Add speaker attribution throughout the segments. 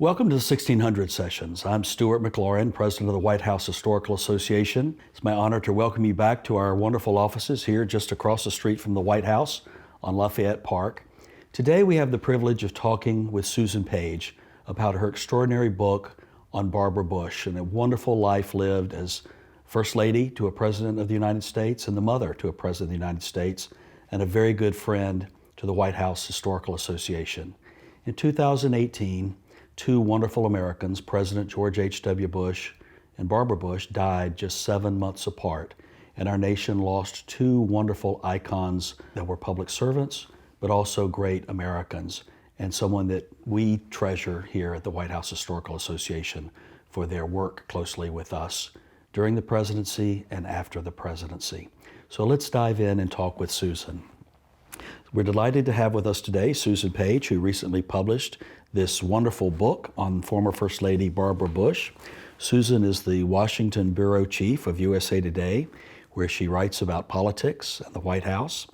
Speaker 1: Welcome to the 1600 Sessions. I'm Stuart McLaurin, President of the White House Historical Association. It's my honor to welcome you back to our wonderful offices here just across the street from the White House on Lafayette Park. Today we have the privilege of talking with Susan Page about her extraordinary book on Barbara Bush and a wonderful life lived as First Lady to a President of the United States and the mother to a President of the United States and a very good friend to the White House Historical Association. In 2018, two wonderful Americans, President George H.W. Bush and Barbara Bush, died just 7 months apart, and our nation lost two wonderful icons that were public servants, but also great Americans, and someone that we treasure here at the White House Historical Association for their work closely with us during the presidency and after the presidency. So let's dive in and talk with Susan. We're delighted to have with us today Susan Page, who recently published this wonderful book on former First Lady Barbara Bush. Susan is the Washington Bureau Chief of USA Today, where she writes about politics and the White House.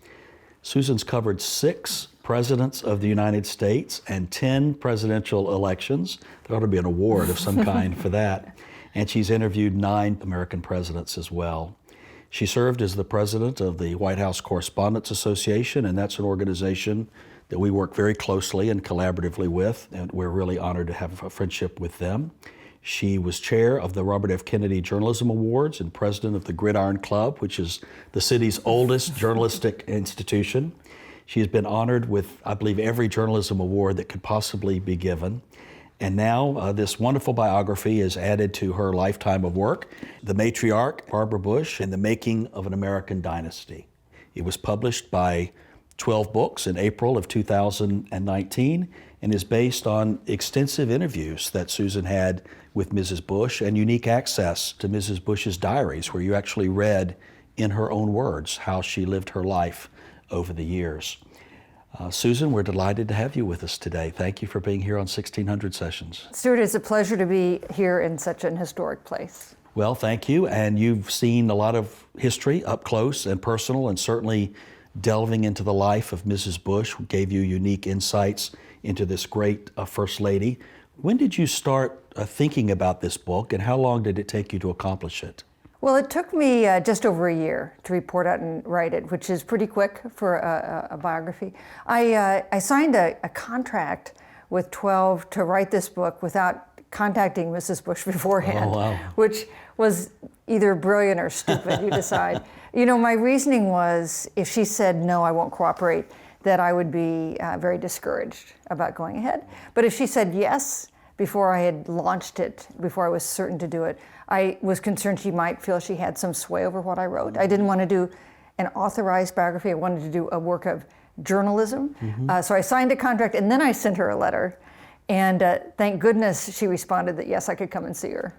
Speaker 1: Susan's covered 6 presidents of the United States and 10 presidential elections. There ought to be an award of some kind for that. And she's interviewed 9 American presidents as well. She served as the president of the White House Correspondents Association, and that's an organization that we work very closely and collaboratively with, and we're really honored to have a friendship with them. She was chair of the Robert F. Kennedy Journalism Awards and president of the Gridiron Club, which is the city's oldest journalistic institution. She has been honored with, I believe, every journalism award that could possibly be given. And now this wonderful biography is added to her lifetime of work, The Matriarch, Barbara Bush, and the Making of an American Dynasty. It was published by 12 books in April of 2019 and is based on extensive interviews that Susan had with Mrs. Bush and unique access to Mrs. Bush's diaries, where you actually read in her own words how she lived her life over the years. Susan, we're delighted to have you with us today. Thank you for being here on 1600 Sessions.
Speaker 2: Stuart, it's a pleasure to be here in such an historic place.
Speaker 1: Well, thank you. And you've seen a lot of history up close and personal, and certainly delving into the life of Mrs. Bush gave you unique insights into this great First Lady. When did you start thinking about this book, and how long did it take you to accomplish it?
Speaker 2: Well, it took me just over a year to report out and write it, which is pretty quick for a biography. I signed a contract with 12 to write this book without contacting Mrs. Bush beforehand, which was either brilliant or stupid, you decide. You know, my reasoning was if she said, no, I won't cooperate, that I would be very discouraged about going ahead. But if she said yes, before I had launched it, before I was certain to do it, I was concerned she might feel she had some sway over what I wrote. I didn't want to do an authorized biography. I wanted to do a work of journalism. So I signed a contract, and then I sent her a letter. And thank goodness she responded that yes, I could come and see her.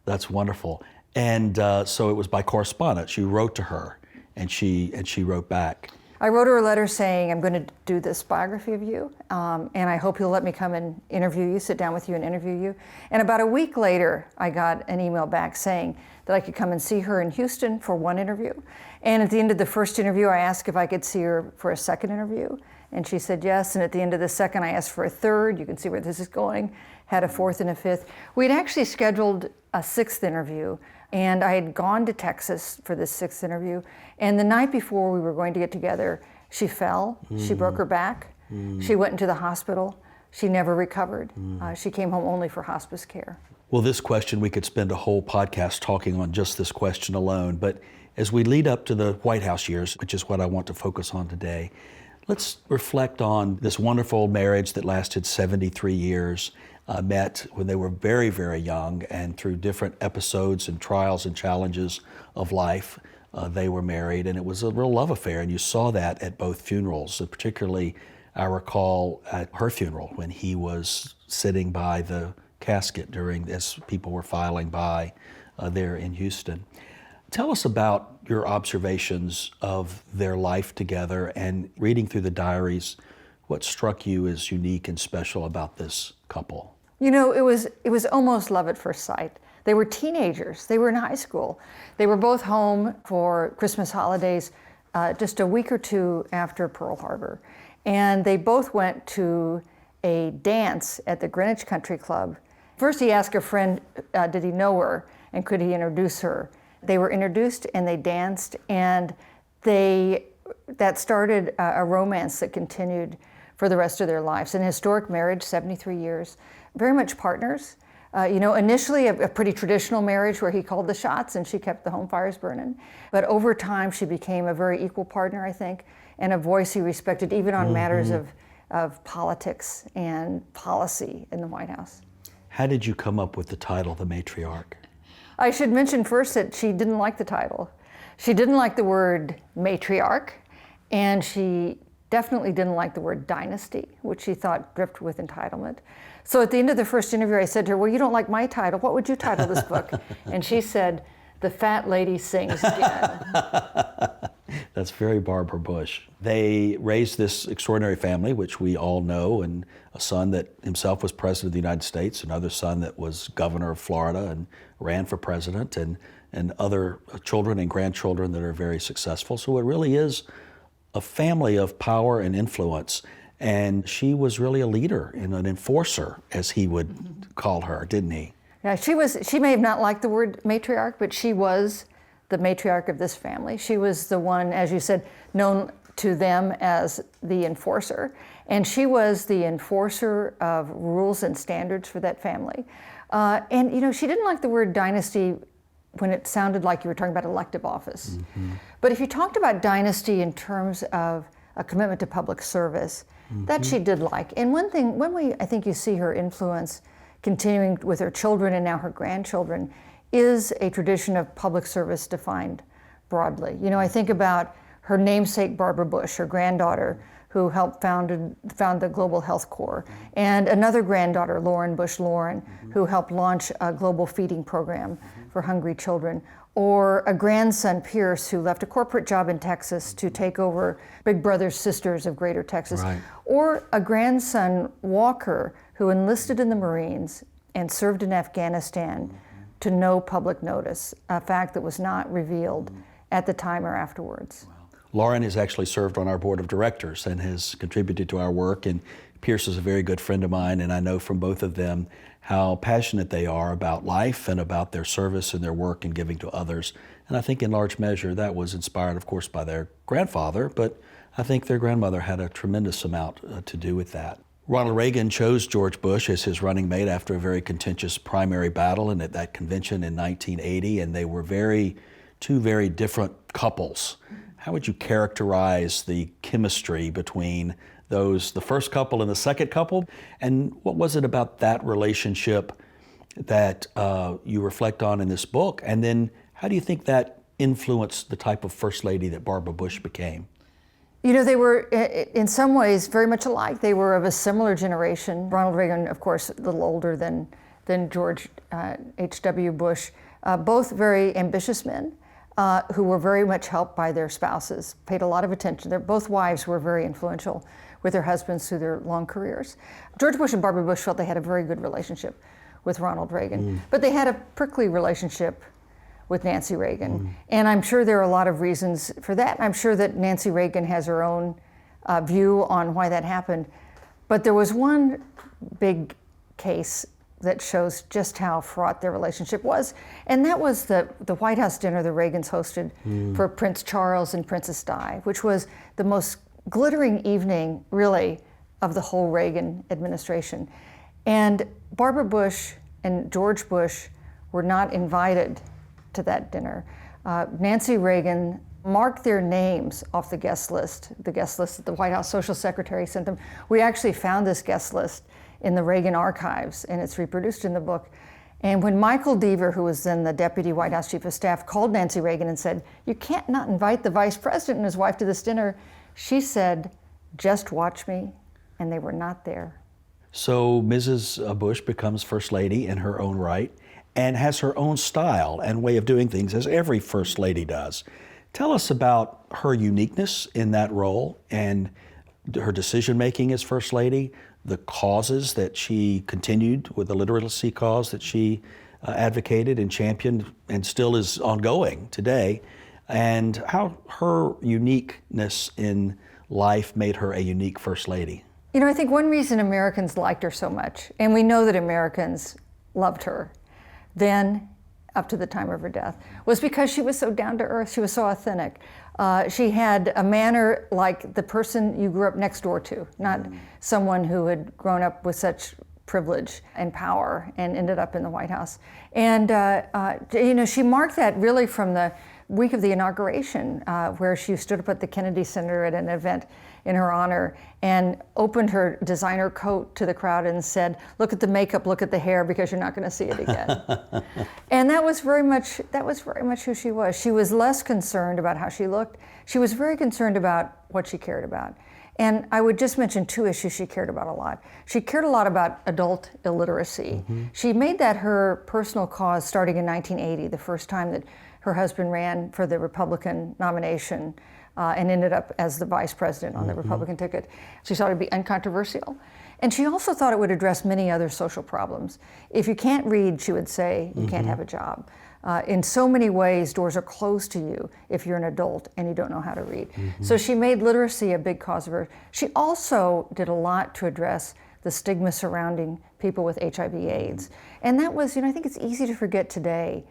Speaker 2: That's
Speaker 1: wonderful. And so it was by correspondence. You wrote to her, and she wrote back.
Speaker 2: I wrote her a letter saying, I'm going to do this biography of you, and I hope you'll let me come and interview you, sit down with you and interview you. And about a week later, I got an email back saying that I could come and see her in Houston for one interview. And at the end of the first interview, I asked if I could see her for a second interview, and she said yes. And at the end of the second, I asked for a third. You can see where this is going. Had a fourth and a fifth. We'd actually scheduled a 6th interview, and I had gone to Texas for this 6th interview. And the night before we were going to get together, she fell. She broke her back. She went into the hospital. She never recovered. She came home only for hospice care.
Speaker 1: Well, this question, we could spend a whole podcast talking on just this question alone. But as we lead up to the White House years, which is what I want to focus on today, let's reflect on this wonderful marriage that lasted 73 years. Met when they were very, very young, and through different episodes and trials and challenges of life, they were married, and it was a real love affair, and you saw that at both funerals. So particularly, I recall at her funeral when he was sitting by the casket as people were filing by there in Houston. Tell us about your observations of their life together, and reading through the diaries, what struck you as unique and special about this couple?
Speaker 2: You know, it was almost love at first sight. They were teenagers. They were in high school. They were both home for Christmas holidays just a week or two after Pearl Harbor. And they both went to a dance at the Greenwich Country Club. First, he asked a friend, did he know her, and could he introduce her? They were introduced and they danced, and that started a romance that continued for the rest of their lives. An historic marriage, 73 years, very much partners. Initially a pretty traditional marriage where he called the shots and she kept the home fires burning. But over time, she became a very equal partner, I think, and a voice he respected even on matters of politics and policy in the White House.
Speaker 1: How did you come up with the title, The Matriarch?
Speaker 2: I should mention first that she didn't like the title. She didn't like the word matriarch, and she definitely didn't like the word dynasty, which she thought dripped with entitlement. So at the end of the first interview, I said to her, well, you don't like my title. What would you title this book? And she said, The Fat Lady Sings Again.
Speaker 1: That's very Barbara Bush. They raised this extraordinary family, which we all know, and a son that himself was president of the United States, another son that was governor of Florida and ran for president, and other children and grandchildren that are very successful. So it really is a family of power and influence. And she was really a leader and an enforcer, as he would call her, didn't he?
Speaker 2: Yeah, she may have not liked the word matriarch, but she was the matriarch of this family. She was the one, as you said, known to them as the enforcer. And she was the enforcer of rules and standards for that family. And she didn't like the word dynasty when it sounded like you were talking about elective office. But if you talked about dynasty in terms of a commitment to public service, that she did like. And one thing, I think you see her influence continuing with her children and now her grandchildren, is a tradition of public service defined broadly. I think about her namesake Barbara Bush, her granddaughter, who helped found the Global Health Corps, and another granddaughter, Lauren Bush Lauren, who helped launch a global feeding program for hungry children, or a grandson, Pierce, who left a corporate job in Texas to take over Big Brothers Sisters of Greater Texas,
Speaker 1: right.
Speaker 2: Or a grandson, Walker, who enlisted in the Marines and served in Afghanistan to no public notice, a fact that was not revealed at the time or afterwards.
Speaker 1: Lauren has actually served on our board of directors and has contributed to our work, and Pierce is a very good friend of mine, and I know from both of them how passionate they are about life and about their service and their work and giving to others. And I think in large measure that was inspired, of course, by their grandfather, but I think their grandmother had a tremendous amount to do with that. Ronald Reagan chose George Bush as his running mate after a very contentious primary battle and at that convention in 1980, and they were two very different couples. How would you characterize the chemistry between the first couple and the second couple? And what was it about that relationship that you reflect on in this book? And then how do you think that influenced the type of First Lady that Barbara Bush became?
Speaker 2: They were in some ways very much alike. They were of a similar generation. Ronald Reagan, of course, a little older than George H.W. Bush, both very ambitious men. Who were very much helped by their spouses, paid a lot of attention. Both wives were very influential with their husbands through their long careers. George Bush and Barbara Bush felt they had a very good relationship with Ronald Reagan, but they had a prickly relationship with Nancy Reagan. And I'm sure there are a lot of reasons for that. I'm sure that Nancy Reagan has her own view on why that happened. But there was one big case that shows just how fraught their relationship was. And that was the White House dinner the Reagans hosted for Prince Charles and Princess Di, which was the most glittering evening, really, of the whole Reagan administration. And Barbara Bush and George Bush were not invited to that dinner. Nancy Reagan marked their names off the guest list that the White House social secretary sent them. We actually found this guest list in the Reagan archives, and it's reproduced in the book. And when Michael Deaver, who was then the deputy White House chief of staff, called Nancy Reagan and said, "You can't not invite the vice president and his wife to this dinner," she said, "Just watch me," and they were not there.
Speaker 1: So Mrs. Bush becomes First Lady in her own right and has her own style and way of doing things, as every First Lady does. Tell us about her uniqueness in that role and her decision-making as First Lady, the causes that she continued with, the literacy cause that she advocated and championed and still is ongoing today, and how her uniqueness in life made her a unique First Lady.
Speaker 2: You know, I think one reason Americans liked her so much, and we know that Americans loved her then up to the time of her death, was because she was so down to earth, she was so authentic. She had a manner like the person you grew up next door to, not someone who had grown up with such privilege and power and ended up in the White House. And you know, she marked that really from the week of the inauguration, where she stood up at the Kennedy Center at an event in her honor and opened her designer coat to the crowd and said, "Look at the makeup, look at the hair, because you're not going to see it again." And that was very much who she was. She was less concerned about how she looked. She was very concerned about what she cared about. And I would just mention two issues she cared about a lot. She cared a lot about adult illiteracy. She made that her personal cause starting in 1980, the first time that her husband ran for the Republican nomination and ended up as the vice president on the Republican ticket. She thought it would be uncontroversial. And she also thought it would address many other social problems. If you can't read, she would say, you can't have a job. In so many ways, doors are closed to you if you're an adult and you don't know how to read. So she made literacy a big cause of her. She also did a lot to address the stigma surrounding people with HIV/AIDS. And that was, you know, I think it's easy to forget today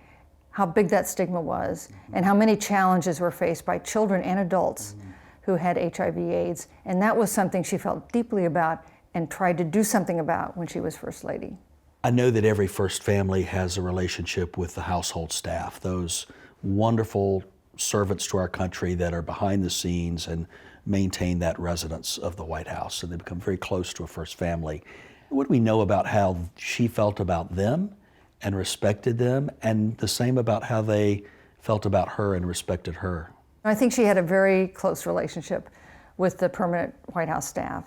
Speaker 2: how big that stigma was and how many challenges were faced by children and adults who had HIV/AIDS. And that was something she felt deeply about and tried to do something about when she was First Lady.
Speaker 1: I know that every first family has a relationship with the household staff, those wonderful servants to our country that are behind the scenes and maintain that residence of the White House, and they become very close to a first family. What do we know about how she felt about them and respected them, and the same about how they felt about her and respected her?
Speaker 2: I think she had a very close relationship with the permanent White House staff.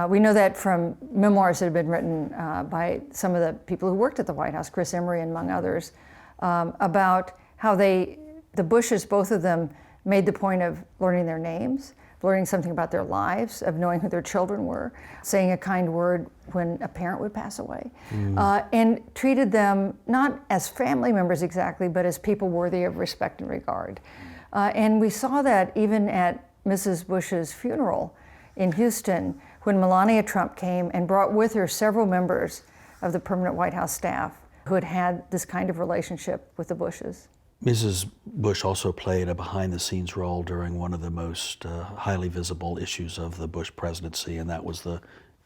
Speaker 2: We know that from memoirs that have been written by some of the people who worked at the White House, Chris Emery among others, about how the Bushes, both of them, made the point of learning their names, learning something about their lives, of knowing who their children were, saying a kind word when a parent would pass away, and treated them not as family members exactly, but as people worthy of respect and regard. And we saw that even at Mrs. Bush's funeral in Houston, when Melania Trump came and brought with her several members of the permanent White House staff who had had this kind of relationship with the Bushes.
Speaker 1: Mrs. Bush also played a behind-the-scenes role during one of the most highly visible issues of the Bush presidency, and that was the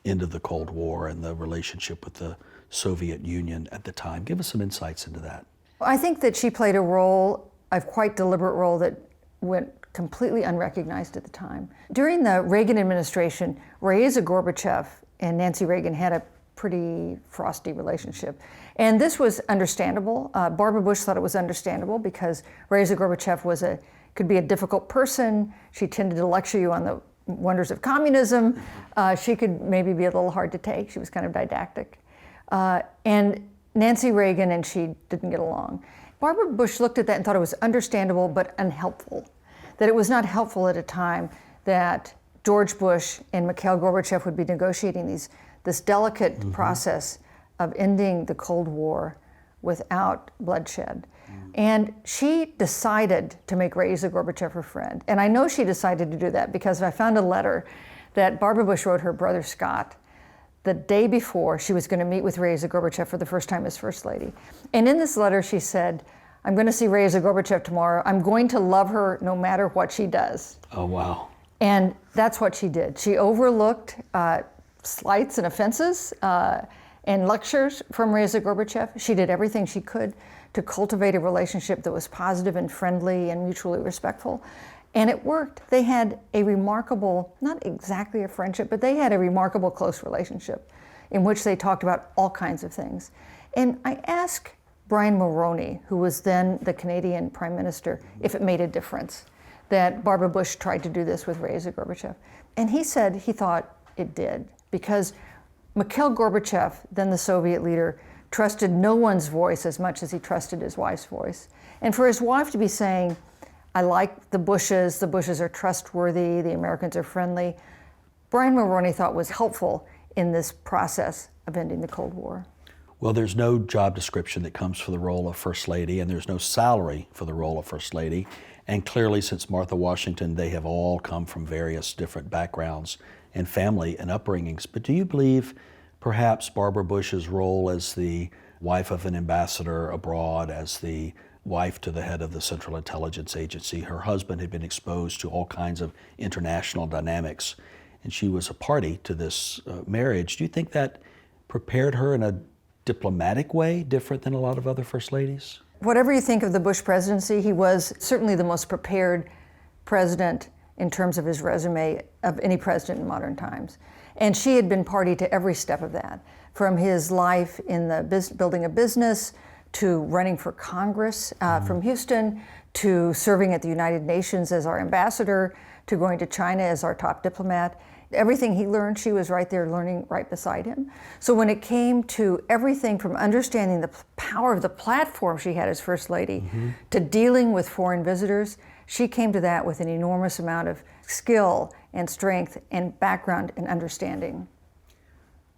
Speaker 1: end of the Cold War and the relationship with the Soviet Union at the time. Give us some insights into that.
Speaker 2: I think that she played a role, a quite deliberate role, that went completely unrecognized at the time. During the Reagan administration, Raisa Gorbachev and Nancy Reagan had a pretty frosty relationship. And this was understandable. Barbara Bush thought it was understandable because Raisa Gorbachev could be a difficult person. She tended to lecture you on the wonders of communism. She could maybe be a little hard to take. She was kind of didactic. And Nancy Reagan and she didn't get along. Barbara Bush looked at that and thought it was understandable but unhelpful. That it was not helpful at a time that George Bush and Mikhail Gorbachev would be negotiating this delicate process of ending the Cold War without bloodshed. And she decided to make Raisa Gorbachev her friend. And I know she decided to do that because I found a letter that Barbara Bush wrote her brother Scott the day before she was going to meet with Raisa Gorbachev for the first time as First Lady. And in this letter she said, "I'm going to see Raisa Gorbachev tomorrow. I'm going to love her no matter what she does."
Speaker 1: Oh, wow.
Speaker 2: And that's what she did. She overlooked slights and offenses and lectures from Raisa Gorbachev. She did everything she could to cultivate a relationship that was positive and friendly and mutually respectful. And it worked. They had a remarkable, not exactly a friendship, but they had a remarkable close relationship in which they talked about all kinds of things. And I asked Brian Mulroney, who was then the Canadian Prime Minister, if it made a difference that Barbara Bush tried to do this with Raisa Gorbachev. And he said he thought it did, because Mikhail Gorbachev, then the Soviet leader, trusted no one's voice as much as he trusted his wife's voice. And for his wife to be saying, "I like the Bushes are trustworthy, the Americans are friendly," Brian Mulroney thought was helpful in this process of ending the Cold War.
Speaker 1: Well, there's no job description that comes for the role of First Lady, and there's no salary for the role of First Lady. And clearly, since Martha Washington, they have all come from various different backgrounds and family and upbringings. But do you believe perhaps Barbara Bush's role as the wife of an ambassador abroad, as the wife to the head of the Central Intelligence Agency, her husband had been exposed to all kinds of international dynamics, and she was a party to this marriage. Do you think that prepared her in a diplomatic way, different than a lot of other first ladies?
Speaker 2: Whatever you think of the Bush presidency, he was certainly the most prepared president in terms of his resume of any president in modern times. And she had been party to every step of that, from his life in the building a business, to running for Congress from Houston, to serving at the United Nations as our ambassador, to going to China as our top diplomat. Everything he learned, she was right there learning right beside him. So when it came to everything from understanding the power of the platform she had as First Lady to dealing with foreign visitors, she came to that with an enormous amount of skill and strength and background and understanding.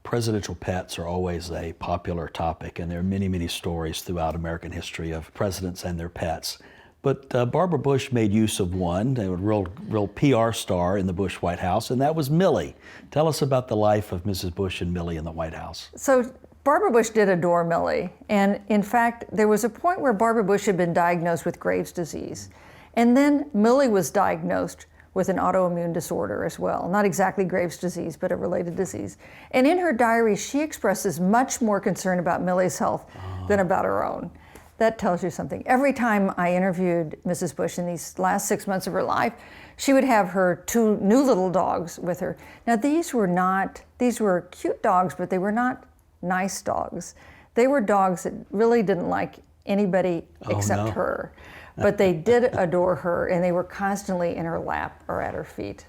Speaker 1: Presidential pets are always a popular topic, and there are many, many stories throughout American history of presidents and their pets. But Barbara Bush made use of one, a real PR star in the Bush White House, and that was Millie. Tell us about the life of Mrs. Bush and Millie in the White House.
Speaker 2: So Barbara Bush did adore Millie. And in fact, there was a point where Barbara Bush had been diagnosed with Graves' disease. And then Millie was diagnosed with an autoimmune disorder as well. Not exactly Graves' disease, but a related disease. And in her diary, she expresses much more concern about Millie's health than about her own. That tells you something. Every time I interviewed Mrs. Bush in these last 6 months of her life, she would have her 2 new little dogs with her. Now these were cute dogs, but they were not nice dogs. They were dogs that really didn't like anybody except her. But they did adore her, and they were constantly in her lap or at her feet.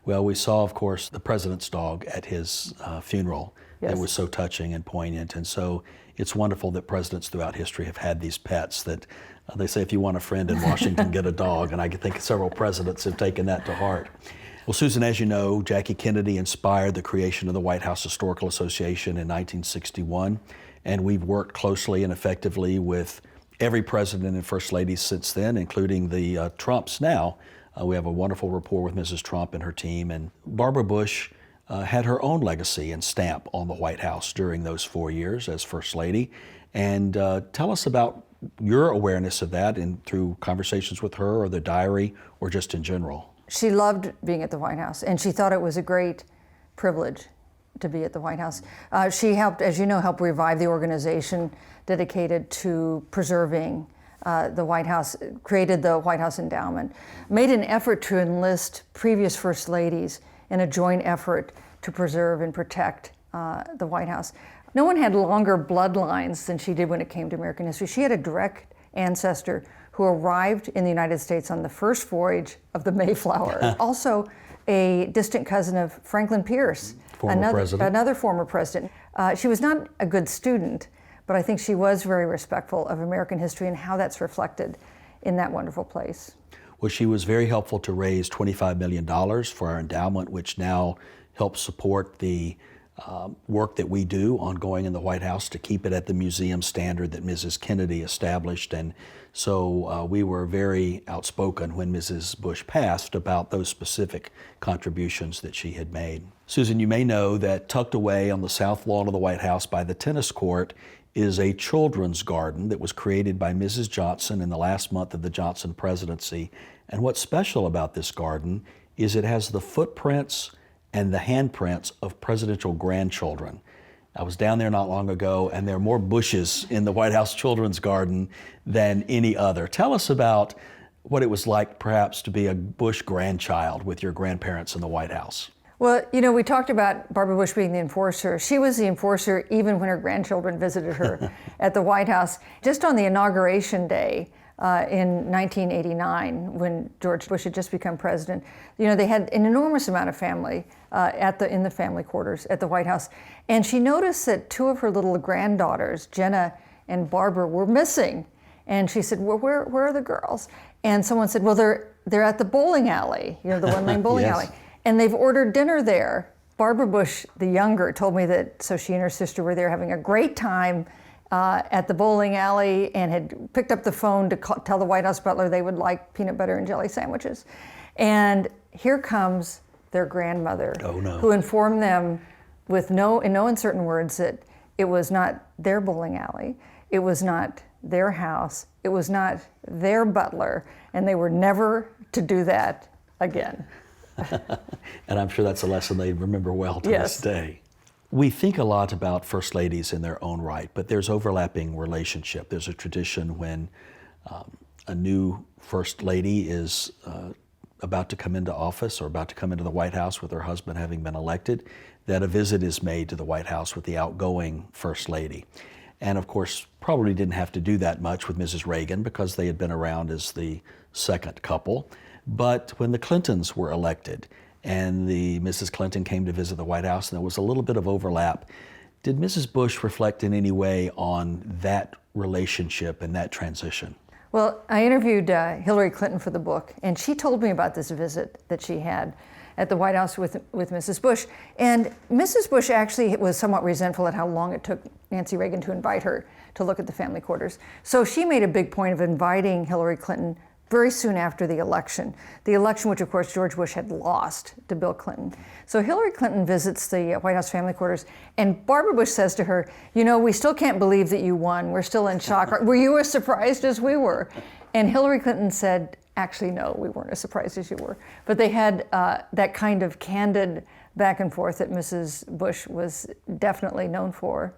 Speaker 1: Well, we saw, of course, the president's dog at his funeral.
Speaker 2: Yes.
Speaker 1: That was so touching and poignant. And so it's wonderful that presidents throughout history have had these pets that they say if you want a friend in Washington, get a dog. And I think several presidents have taken that to heart. Well, Susan, as you know, Jackie Kennedy inspired the creation of the White House Historical Association in 1961. And we've worked closely and effectively with every president and first lady since then, including the Trumps now. We have a wonderful rapport with Mrs. Trump and her team. And Barbara Bush had her own legacy and stamp on the White House during those 4 years as First Lady. And tell us about your awareness of that through conversations with her or the diary or just in general.
Speaker 2: She loved being at the White House, and she thought it was a great privilege to be at the White House. She helped, as you know, help revive the organization dedicated to preserving the White House, created the White House Endowment, made an effort to enlist previous First Ladies in a joint effort to preserve and protect the White House. No one had longer bloodlines than she did when it came to American history. She had a direct ancestor who arrived in the United States on the first voyage of the Mayflower. Also a distant cousin of Franklin Pierce, another former president. She was not a good student, but I think she was very respectful of American history and how that's reflected in that wonderful place.
Speaker 1: Well, she was very helpful to raise $25 million for our endowment, which now helps support the work that we do ongoing in the White House to keep it at the museum standard that Mrs. Kennedy established. And so we were very outspoken when Mrs. Bush passed about those specific contributions that she had made. Susan, you may know that tucked away on the south lawn of the White House by the tennis court is a children's garden that was created by Mrs. Johnson in the last month of the Johnson presidency. And what's special about this garden is it has the footprints and the handprints of presidential grandchildren. I was down there not long ago, and there are more bushes in the White House Children's Garden than any other. Tell us about what it was like perhaps to be a Bush grandchild with your grandparents in the White House.
Speaker 2: Well, you know, we talked about Barbara Bush being the enforcer. She was the enforcer even when her grandchildren visited her at the White House. Just on the inauguration day in 1989, when George Bush had just become president, you know, they had an enormous amount of family in the family quarters at the White House. And she noticed that 2 of her little granddaughters, Jenna and Barbara, were missing. And she said, well, where are the girls? And someone said, well, they're at the bowling alley, you know, the one-lane bowling
Speaker 1: Yes.
Speaker 2: alley. And they've ordered dinner there. Barbara Bush, the younger, told me that so she and her sister were there having a great time at the bowling alley and had picked up the phone to tell the White House butler they would like peanut butter and jelly sandwiches. And here comes their grandmother,
Speaker 1: Oh, no.
Speaker 2: who informed them in no uncertain words that it was not their bowling alley, it was not their house, it was not their butler, and they were never to do that again.
Speaker 1: And I'm sure that's a lesson they remember well to
Speaker 2: Yes.
Speaker 1: this day. We think a lot about first ladies in their own right, but there's overlapping relationship. There's a tradition when a new first lady is about to come into office or about to come into the White House with her husband having been elected, that a visit is made to the White House with the outgoing first lady. And of course, probably didn't have to do that much with Mrs. Reagan because they had been around as the second couple. But when the Clintons were elected and the Mrs. Clinton came to visit the White House and there was a little bit of overlap, did Mrs. Bush reflect in any way on that relationship and that transition?
Speaker 2: Well, I interviewed Hillary Clinton for the book, and she told me about this visit that she had at the White House with Mrs. Bush. And Mrs. Bush actually was somewhat resentful at how long it took Nancy Reagan to invite her to look at the family quarters. So she made a big point of inviting Hillary Clinton very soon after the election which of course George Bush had lost to Bill Clinton. So Hillary Clinton visits the White House family quarters, and Barbara Bush says to her, "You know, we still can't believe that you won. We're still in shock. Were you as surprised as we were?" And Hillary Clinton said, "Actually, no, we weren't as surprised as you were." But they had that kind of candid back and forth that Mrs. Bush was definitely known for.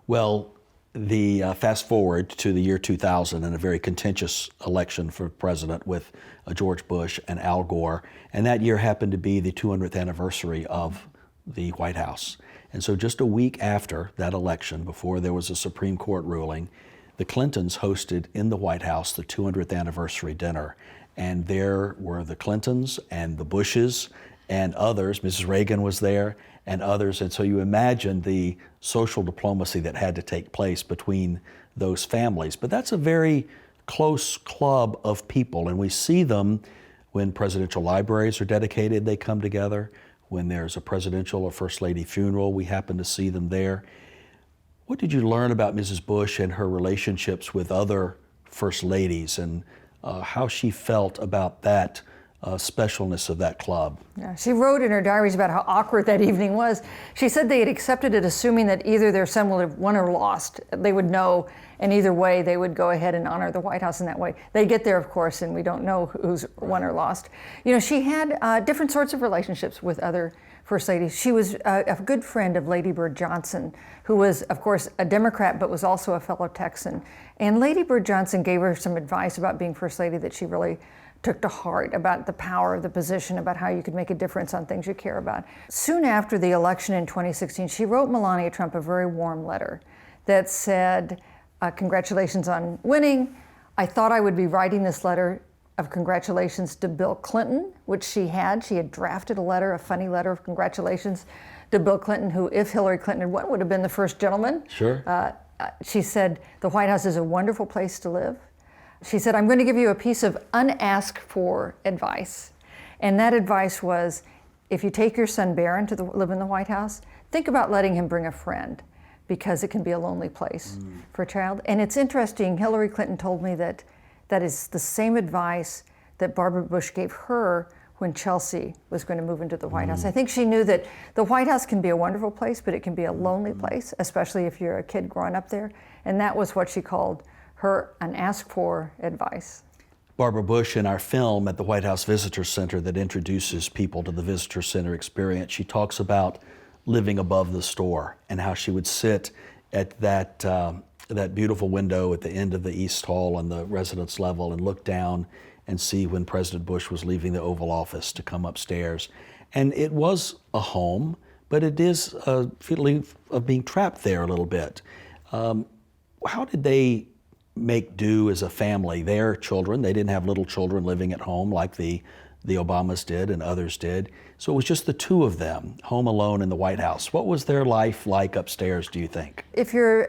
Speaker 1: Well, the fast forward to the year 2000 and a very contentious election for president with George Bush and Al Gore. And that year happened to be the 200th anniversary of the White House. And so just a week after that election, before there was a Supreme Court ruling, the Clintons hosted in the White House the 200th anniversary dinner. And there were the Clintons and the Bushes and others. Mrs. Reagan was there and others. And so you imagine the social diplomacy that had to take place between those families. But that's a very close club of people. And we see them when presidential libraries are dedicated, they come together. When there's a presidential or first lady funeral, we happen to see them there. What did you learn about Mrs. Bush and her relationships with other first ladies and how she felt about that specialness of that club?
Speaker 2: Yeah, she wrote in her diaries about how awkward that evening was. She said they had accepted it assuming that either their son would have won or lost. They would know, and either way they would go ahead and honor the White House in that way. They get there, of course, and we don't know who's won or lost. You know, she had different sorts of relationships with other first ladies. She was a good friend of Lady Bird Johnson, who was, of course, a Democrat, but was also a fellow Texan. And Lady Bird Johnson gave her some advice about being first lady that she really took to heart, about the power of the position, about how you could make a difference on things you care about. Soon after the election in 2016, she wrote Melania Trump a very warm letter that said, congratulations on winning. I thought I would be writing this letter of congratulations to Bill Clinton, which she had. She had drafted a letter, a funny letter of congratulations to Bill Clinton, who, if Hillary Clinton had won, would have been the first gentleman.
Speaker 1: Sure.
Speaker 2: She said, the White House is a wonderful place to live. She said, I'm going to give you a piece of unasked for advice. And that advice was, if you take your son Barron to live in the White House, think about letting him bring a friend, because it can be a lonely place for a child. And it's interesting, Hillary Clinton told me that that is the same advice that Barbara Bush gave her when Chelsea was going to move into the White House. I think she knew that the White House can be a wonderful place, but it can be a lonely place, especially if you're a kid growing up there. And that was what she called her unasked for advice.
Speaker 1: Barbara Bush, in our film at the White House Visitor Center that introduces people to the Visitor Center experience, she talks about living above the store and how she would sit at that beautiful window at the end of the East Hall on the residence level and look down and see when President Bush was leaving the Oval Office to come upstairs. And it was a home, but it is a feeling of being trapped there a little bit. How did they make do as a family? Their children, they didn't have little children living at home like the Obamas did and others did. So it was just the two of them, home alone in the White House. What was their life like upstairs, do you think?
Speaker 2: If you're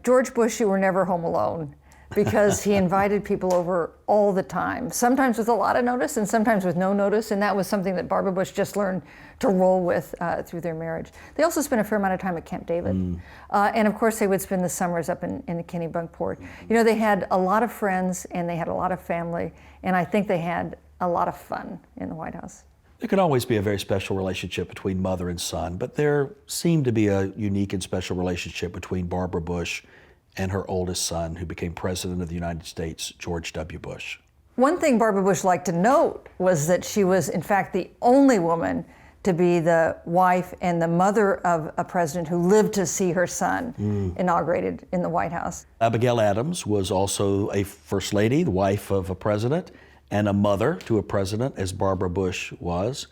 Speaker 2: George Bush, you were never home alone, because he invited people over all the time, sometimes with a lot of notice and sometimes with no notice, and that was something that Barbara Bush just learned to roll with through their marriage. They also spent a fair amount of time at Camp David. And of course they would spend the summers up in the Kennebunkport. You know, they had a lot of friends and they had a lot of family, and I think they had a lot of fun in the White House.
Speaker 1: There could always be a very special relationship between mother and son, but there seemed to be a unique and special relationship between Barbara Bush and her oldest son, who became President of the United States, George W. Bush.
Speaker 2: One thing Barbara Bush liked to note was that she was, in fact, the only woman to be the wife and the mother of a president who lived to see her son inaugurated in the White House.
Speaker 1: Abigail Adams was also a first lady, the wife of a president, and a mother to a president, as Barbara Bush was.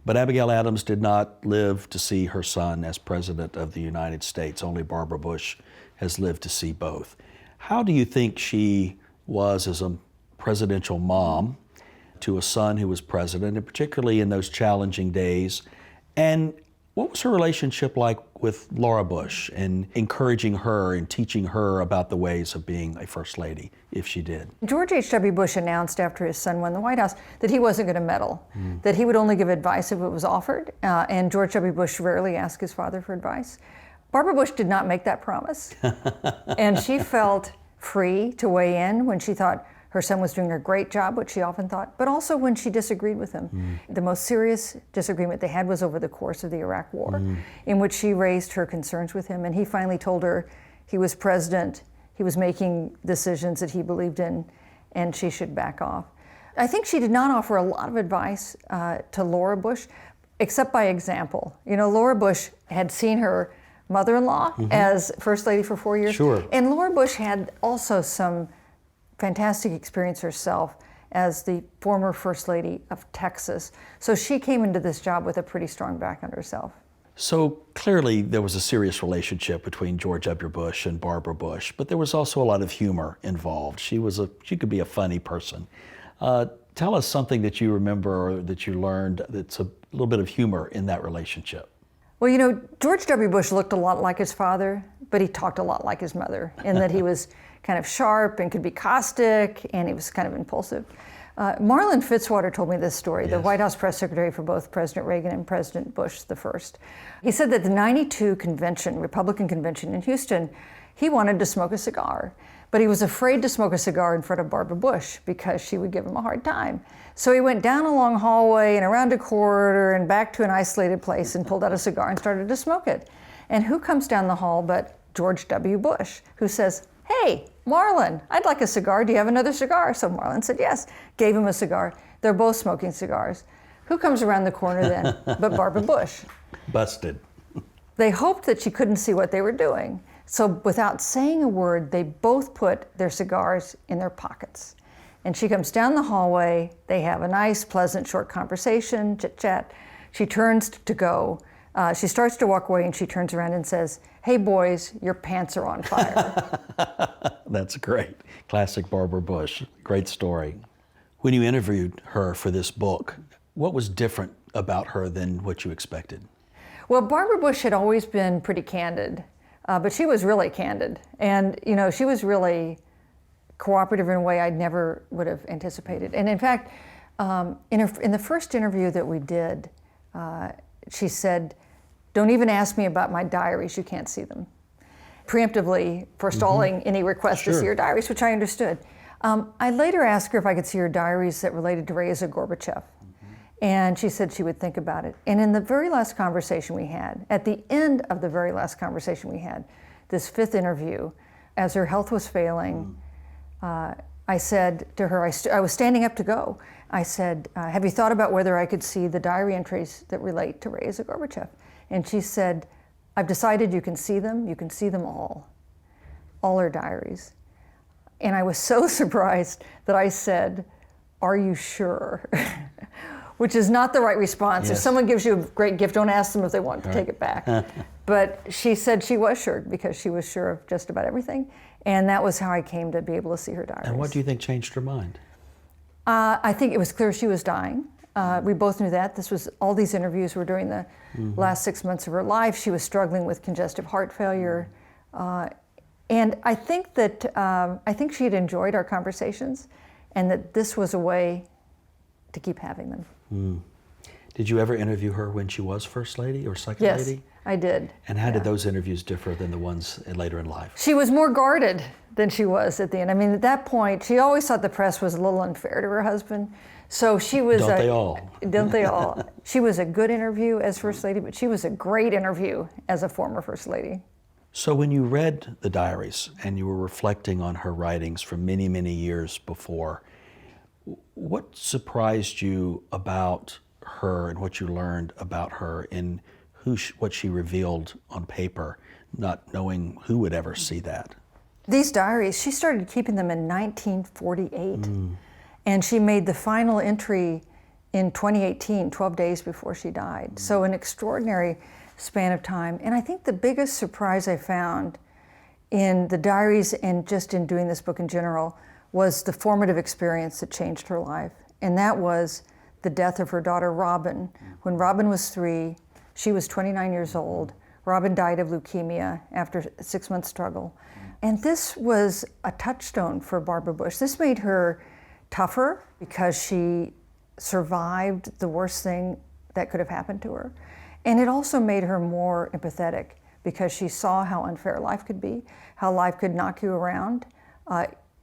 Speaker 1: But Abigail Adams did not live to see her son as President of the United States. Only Barbara Bush has lived to see both. How do you think she was as a presidential mom to a son who was president, and particularly in those challenging days? And what was her relationship like with Laura Bush, and encouraging her and teaching her about the ways of being a first lady, if she did?
Speaker 2: George H.W. Bush announced after his son won the White House that he wasn't going to meddle, that he would only give advice if it was offered, and George W. Bush rarely asked his father for advice. Barbara Bush did not make that promise, and she felt free to weigh in when she thought her son was doing a great job, which she often thought, but also when she disagreed with him. The most serious disagreement they had was over the course of the Iraq War, in which she raised her concerns with him, and he finally told her he was president, he was making decisions that he believed in, and she should back off. I think she did not offer a lot of advice to Laura Bush, except by example. You know, Laura Bush had seen her mother-in-law as First Lady for 4 years.
Speaker 1: Sure.
Speaker 2: And Laura Bush had also some fantastic experience herself as the former First Lady of Texas. So she came into this job with a pretty strong background herself.
Speaker 1: So clearly there was a serious relationship between George W. Bush and Barbara Bush, but there was also a lot of humor involved. She could be a funny person. Tell us something that you remember or that you learned that's a little bit of humor in that relationship.
Speaker 2: Well, you know, George W. Bush looked a lot like his father, but he talked a lot like his mother, in that he was kind of sharp and could be caustic, and he was kind of impulsive. Marlin Fitzwater told me this story, the White House press secretary for both President Reagan and President Bush the first. He said that the '92 convention, Republican convention in Houston, he wanted to smoke a cigar, but he was afraid to smoke a cigar in front of Barbara Bush because she would give him a hard time. So he went down a long hallway and around a corridor and back to an isolated place and pulled out a cigar and started to smoke it. And who comes down the hall but George W. Bush, who says, "Hey, Marlin, I'd like a cigar. Do you have another cigar?" So Marlin said yes, gave him a cigar. They're both smoking cigars. Who comes around the corner then but Barbara Bush?
Speaker 1: Busted.
Speaker 2: They hoped that she couldn't see what they were doing. So without saying a word, they both put their cigars in their pockets. And she comes down the hallway. They have a nice, pleasant, short conversation, chit-chat. She turns to go. She starts to walk away, and she turns around and says, "Hey, boys, your pants are on fire."
Speaker 1: That's great. Classic Barbara Bush. Great story. When you interviewed her for this book, what was different about her than what you expected?
Speaker 2: Well, Barbara Bush had always been pretty candid, but she was really candid. And, you know, she was really cooperative in a way I never would have anticipated. And in fact, in the first interview that we did, she said, "Don't even ask me about my diaries, you can't see them." Preemptively forestalling any request to see her diaries, which I understood. I later asked her if I could see her diaries that related to Reza Gorbachev. And she said she would think about it. And in the very last conversation we had, at the end of the very last conversation we had, this fifth interview, as her health was failing, I said to her, I was standing up to go. I said, "Have you thought about whether I could see the diary entries that relate to Reza Gorbachev?" And she said, "I've decided you can see them all her diaries." And I was so surprised that I said, "Are you sure?" Which is not the right response. If someone gives you a great gift, don't ask them if they want to take it back. But she said she was sure, because she was sure of just about everything. And that was how I came to be able to see her diaries.
Speaker 1: And what do you think changed her mind?
Speaker 2: I think it was clear she was dying. We both knew that. All these interviews were during the last 6 months of her life. She was struggling with congestive heart failure. And I think she had enjoyed our conversations, and that this was a way to keep having them.
Speaker 1: Did you ever interview her when she was First Lady or Second
Speaker 2: Yes,
Speaker 1: Lady?
Speaker 2: I did.
Speaker 1: And how did those interviews differ than the ones later in life?
Speaker 2: She was more guarded than she was at the end. I mean, at that point, she always thought the press was a little unfair to her husband. So she was
Speaker 1: Don't they all?
Speaker 2: Don't they all? She was a good interview as First Lady, but she was a great interview as a former First Lady.
Speaker 1: So when you read the diaries and you were reflecting on her writings from many, many years before, what surprised you about her and what you learned about her in what she revealed on paper, not knowing who would ever see that?
Speaker 2: These diaries, she started keeping them in 1948, and she made the final entry in 2018, 12 days before she died. So an extraordinary span of time. And I think the biggest surprise I found in the diaries and just in doing this book in general was the formative experience that changed her life. And that was the death of her daughter, Robin. When Robin was 3, she was 29 years old. Robin died of leukemia after a 6-month struggle. And this was a touchstone for Barbara Bush. This made her tougher because she survived the worst thing that could have happened to her. And it also made her more empathetic because she saw how unfair life could be, how life could knock you around,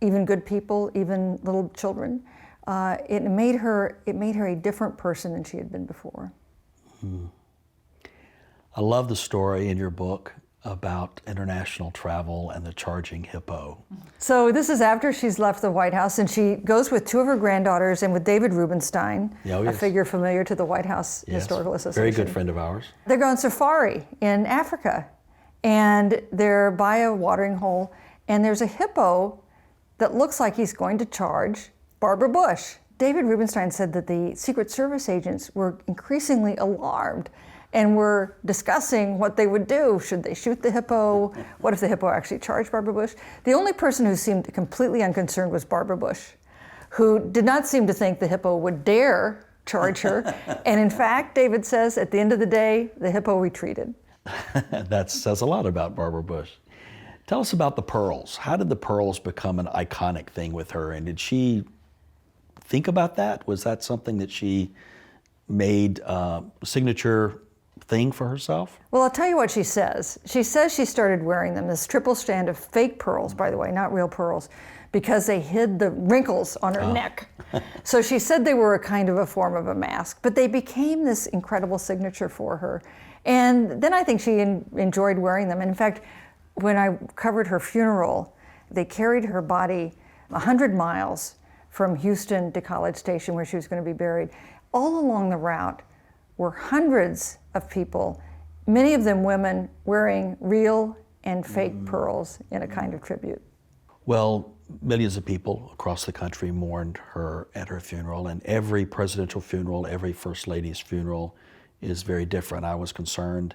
Speaker 2: even good people, even little children. It made her a different person than she had been before.
Speaker 1: I love the story in your book about international travel and the charging hippo.
Speaker 2: So this is after she's left the White House, and she goes with 2 of her granddaughters and with David Rubenstein, a figure familiar to the White House Historical Association.
Speaker 1: Very good friend of ours.
Speaker 2: They're going safari in Africa, and they're by a watering hole, and there's a hippo that looks like he's going to charge Barbara Bush. David Rubenstein said that the Secret Service agents were increasingly alarmed and were discussing what they would do. Should they shoot the hippo? What if the hippo actually charged Barbara Bush? The only person who seemed completely unconcerned was Barbara Bush, who did not seem to think the hippo would dare charge her. And in fact, David says, at the end of the day, the hippo retreated.
Speaker 1: That says a lot about Barbara Bush. Tell us about the pearls. How did the pearls become an iconic thing with her? And did she think about that? Was that something that she made a signature thing for herself?
Speaker 2: Well, I'll tell you what she says. She says she started wearing them, this triple strand of fake pearls, by the way, not real pearls, because they hid the wrinkles on her neck. So she said they were a kind of a form of a mask, but they became this incredible signature for her. And then I think she enjoyed wearing them. And in fact, when I covered her funeral, they carried her body 100 miles from Houston to College Station, where she was going to be buried. All along the route were hundreds of people, many of them women, wearing real and fake pearls in a kind of tribute.
Speaker 1: Well, millions of people across the country mourned her at her funeral, and every presidential funeral, every First Lady's funeral is very different. I was concerned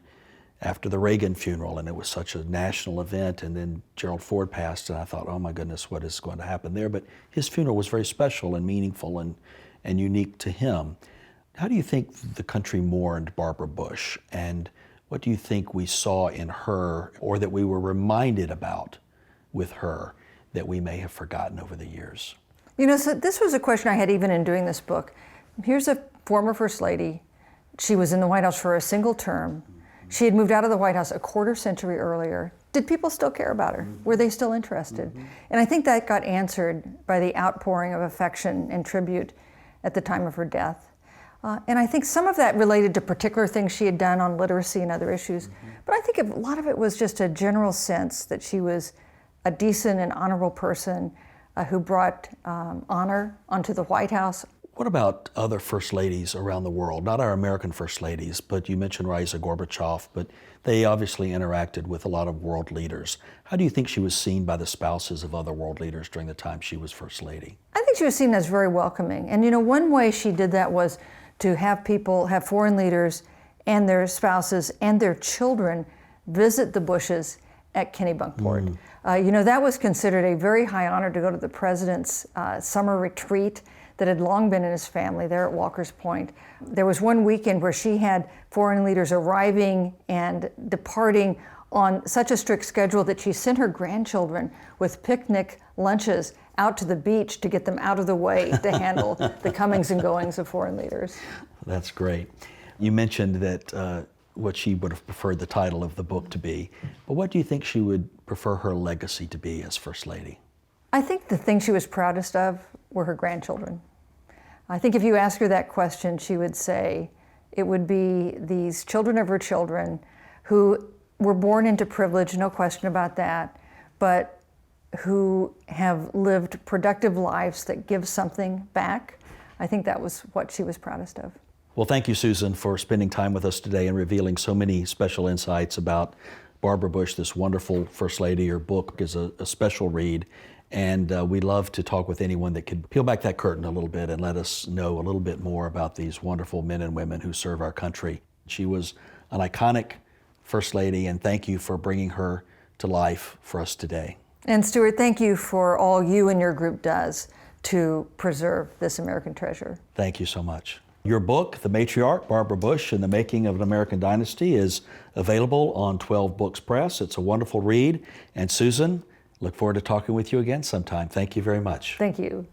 Speaker 1: after the Reagan funeral, and it was such a national event, and then Gerald Ford passed, and I thought, oh my goodness, what is going to happen there? But his funeral was very special and meaningful and unique to him. How do you think the country mourned Barbara Bush, and what do you think we saw in her, or that we were reminded about with her, that we may have forgotten over the years?
Speaker 2: You know, so this was a question I had even in doing this book. Here's a former First Lady. She was in the White House for a single term. She had moved out of the White House a quarter century earlier. Did people still care about her? Were they still interested? And I think that got answered by the outpouring of affection and tribute at the time of her death. And I think some of that related to particular things she had done on literacy and other issues. But I think a lot of it was just a general sense that she was a decent and honorable person who brought honor onto the White House.
Speaker 1: What about other First Ladies around the world? Not our American First Ladies, but you mentioned Raisa Gorbachev, but they obviously interacted with a lot of world leaders. How do you think she was seen by the spouses of other world leaders during the time she was First Lady?
Speaker 2: I think she was seen as very welcoming. And you know, one way she did that was to have foreign leaders and their spouses and their children visit the Bushes at Kennebunkport. You know, that was considered a very high honor to go to the president's summer retreat that had long been in his family there at Walker's Point. There was one weekend where she had foreign leaders arriving and departing on such a strict schedule that she sent her grandchildren with picnic lunches out to the beach to get them out of the way to handle the comings and goings of foreign leaders.
Speaker 1: That's great. You mentioned that what she would have preferred the title of the book to be, but what do you think she would prefer her legacy to be as First Lady?
Speaker 2: I think the thing she was proudest of were her grandchildren. I think if you ask her that question, she would say it would be these children of her children who were born into privilege, no question about that, but who have lived productive lives that give something back. I think that was what she was proudest of.
Speaker 1: Well, thank you, Susan, for spending time with us today and revealing so many special insights about Barbara Bush, this wonderful First Lady. Your book is a special read, and we love to talk with anyone that could peel back that curtain a little bit and let us know a little bit more about these wonderful men and women who serve our country. She was an iconic First Lady, and thank you for bringing her to life for us today.
Speaker 2: And Stuart, thank you for all you and your group does to preserve this American treasure.
Speaker 1: Thank you so much. Your book, The Matriarch, Barbara Bush and the Making of an American Dynasty, is available on 12 Books Press. It's a wonderful read. And Susan, look forward to talking with you again sometime. Thank you very much.
Speaker 2: Thank you.